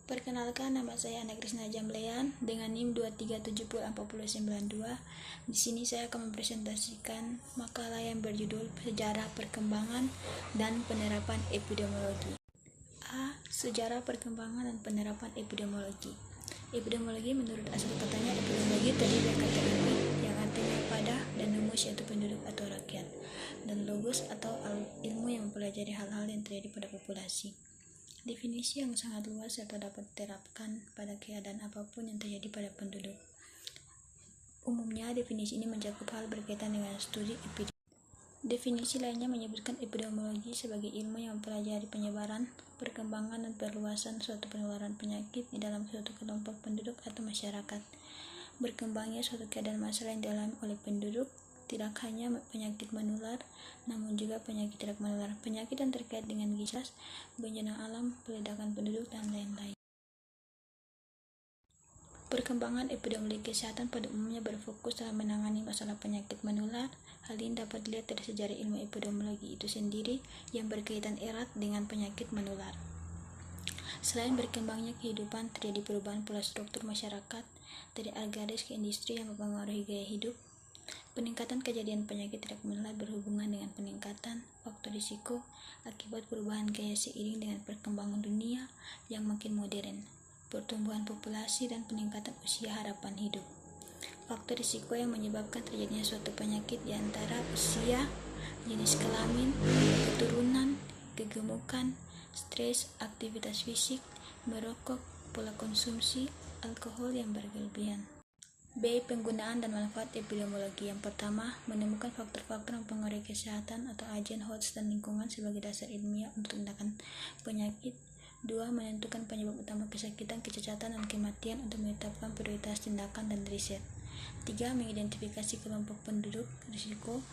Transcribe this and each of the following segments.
Perkenalkan, nama saya Ana Krisna Jamlean dengan NIM 2370492. Di sini saya akan mempresentasikan makalah yang berjudul Sejarah Perkembangan dan Penerapan Epidemiologi. A. Sejarah perkembangan dan penerapan epidemiologi. Epidemiologi menurut asal katanya epidemiologi terdiri dari kata epi yang artinya pada dan nomos yaitu penduduk atau rakyat, dan logos atau ilmu yang mempelajari hal-hal yang terjadi pada populasi. Definisi yang sangat luas serta dapat diterapkan pada keadaan apapun yang terjadi pada penduduk. Umumnya, definisi ini mencakup hal berkaitan dengan studi epidemiologi. Definisi lainnya menyebutkan epidemiologi sebagai ilmu yang mempelajari penyebaran, perkembangan, dan perluasan suatu penularan penyakit di dalam suatu kelompok penduduk atau masyarakat. Berkembangnya suatu keadaan masalah yang dialami oleh penduduk, tidak hanya penyakit menular, namun juga penyakit tidak menular, penyakit yang terkait dengan gizi, bencana alam, peledakan penduduk, dan lain-lain. Perkembangan epidemiologi kesehatan pada umumnya berfokus dalam menangani masalah penyakit menular. Hal ini dapat dilihat dari sejarah ilmu epidemiologi itu sendiri yang berkaitan erat dengan penyakit menular. Selain berkembangnya kehidupan, terjadi perubahan pola struktur masyarakat dari agraris ke industri yang mempengaruhi gaya hidup. Peningkatan kejadian penyakit tidak menular berhubungan dengan peningkatan faktor risiko akibat perubahan gaya seiring dengan perkembangan dunia yang makin modern, pertumbuhan populasi, dan peningkatan usia harapan hidup. Faktor risiko yang menyebabkan terjadinya suatu penyakit diantara usia, jenis kelamin, keturunan, kegemukan, stres, aktivitas fisik, merokok, pola konsumsi alkohol yang berlebihan. B. Penggunaan dan manfaat epidemiologi. Yang pertama, menemukan faktor-faktor mempengaruhi kesehatan atau agen host dan lingkungan sebagai dasar ilmiah untuk tindakan penyakit. 2. Menentukan penyebab utama kesakitan, kecacatan, dan kematian untuk menetapkan prioritas tindakan dan riset. 3. Mengidentifikasi kelompok penduduk risiko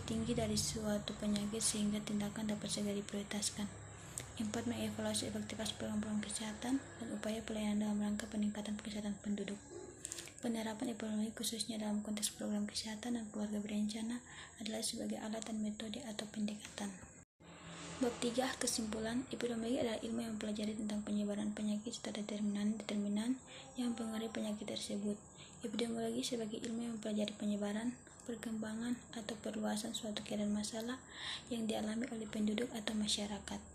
tinggi dari suatu penyakit sehingga tindakan dapat segera diprioritaskan. 4. Mengevaluasi efektivitas program kesehatan dan upaya pelayanan dalam rangka peningkatan kesehatan penduduk. Penerapan epidemiologi khususnya dalam konteks program kesehatan dan keluarga berencana adalah sebagai alat dan metode atau pendekatan. Bab 3. Kesimpulan. Epidemiologi adalah ilmu yang mempelajari tentang penyebaran penyakit serta determinan yang mempengaruhi penyakit tersebut. Epidemiologi sebagai ilmu yang mempelajari penyebaran, perkembangan, atau perluasan suatu keadaan masalah yang dialami oleh penduduk atau masyarakat.